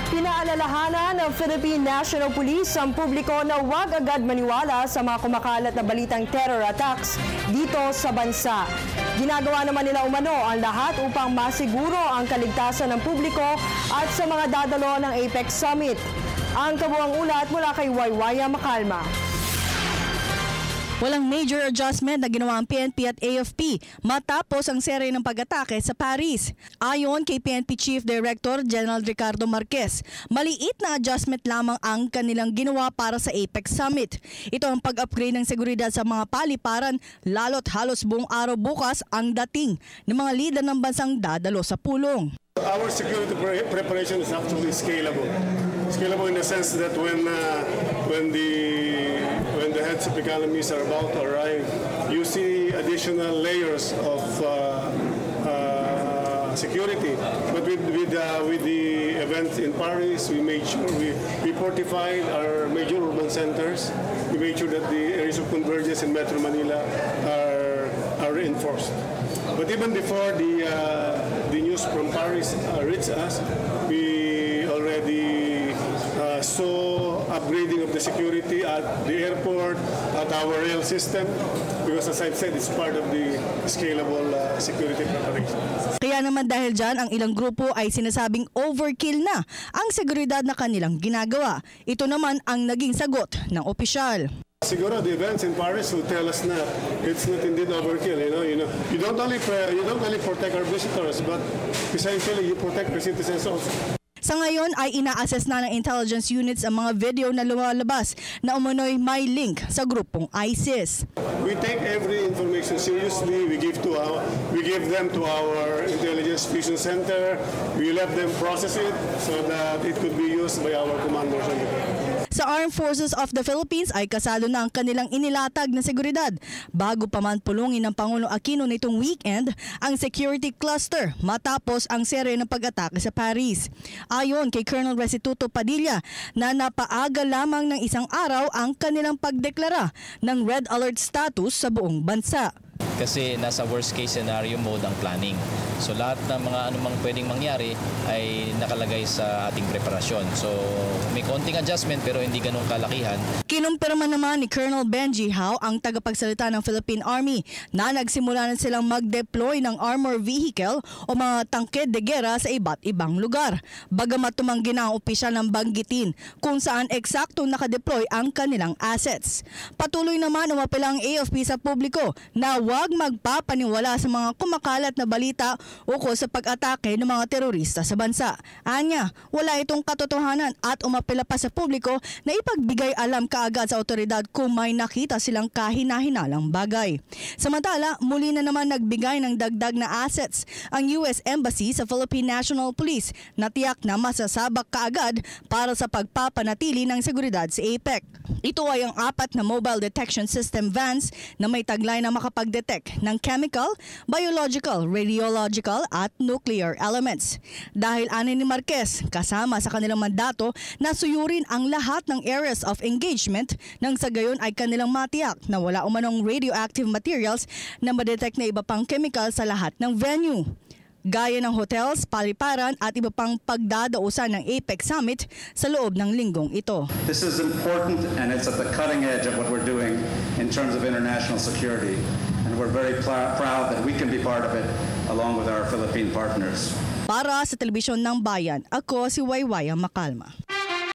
Pinaalalahanan ng Philippine National Police ang publiko na huwag agad maniwala sa mga kumakalat na balitang terror attacks dito sa bansa. Ginagawa naman nila umano ang lahat upang masiguro ang kaligtasan ng publiko at sa mga dadalo ng APEC Summit. Ang kabuang ulat mula kay Waywaya Macalma. Walang major adjustment na ginawa ang PNP at AFP matapos ang serye ng pag-atake sa Paris. Ayon kay PNP Chief Director General Ricardo Marquez, maliit na adjustment lamang ang kanilang ginawa para sa APEC Summit. Ito ang pag-upgrade ng seguridad sa mga paliparan, lalo't halos buong araw bukas ang dating ng mga lider ng bansang dadalo sa pulong. Our security preparation is actually scalable. Scalable in the sense that when the heads of economies are about to arrive, you see additional layers of security. But with the events in Paris, we made sure we fortified our major urban centers. We made sure that the areas of convergence in Metro Manila are reinforced. But even before the news from Paris reached us, we already saw upgrading of the security at the airport, at our rail system, because as I've said, it's part of the scalable security preparation. Kaya naman dahil dyan, ang ilang grupo ay sinasabing overkill na ang seguridad na kanilang ginagawa. Ito naman ang naging sagot ng opisyal. Siguro the events in Paris will tell us na it's not indeed overkill. You don't only protect our visitors, but essentially you protect the citizens also. Sa ngayon ay ina-assess na ng intelligence units ang mga video na lumalabas na umano'y may link sa grupong ISIS. We take every information seriously. We give them to our intelligence fusion center. We let them process it so that it could be used by our commanders on the ground. Sa Armed Forces of the Philippines ay kasado na ang kanilang inilatag na seguridad bago pa man pulungin ng Pangulong Aquino nitong weekend ang security cluster matapos ang serye ng pag-atake sa Paris. Ayon kay Colonel Restituto Padilla na napaaga lamang ng isang araw ang kanilang pagdeklara ng red alert status sa buong bansa. Kasi nasa worst case scenario mode ang planning. So lahat ng mga anumang pwedeng mangyari ay nakalagay sa ating preparasyon. So may konting adjustment pero hindi ganun kalakihan. Kinumpirma naman ni Colonel Benji Hao, ang tagapagsalita ng Philippine Army, na nagsimula na silang mag-deploy ng armor vehicle o mga tangke de gera sa iba't ibang lugar. Bagamat tumanggi na ang opisyal ng banggitin kung saan eksakto nakadeploy ang kanilang assets. Patuloy naman umapela ang AFP sa publiko na huwag magpapaniwala sa mga kumakalat na balita ukol sa pag-atake ng mga terorista sa bansa. Anya, wala itong katotohanan at umapela pa sa publiko na ipagbigay alam kaagad sa otoridad kung may nakita silang kahina-hinalang bagay. Samantala, muli na naman nagbigay ng dagdag na assets ang US Embassy sa Philippine National Police na tiyak na masasabak kaagad para sa pagpapanatili ng seguridad sa APEC. Ito ay ang 4 na mobile detection system vans na may taglay na makapag-detect ng chemical, biological, radiological at nuclear elements. Dahil ani ni Marquez, kasama sa kanilang mandato na suyurin ang lahat ng areas of engagement nang sa gayon ay kanilang matiyak na wala umanong radioactive materials na madetect na iba pang chemical sa lahat ng venue. Gaya ng hotels, paliparan at iba pang pagdadausan ng APEC Summit sa loob ng linggong ito. This is important and it's at the cutting edge of what we're doing in terms of international security. And we're very proud that we can be part of it along with our Philippine partners. Para sa Telebisyon ng Bayan, ako si Waywaya Macalma.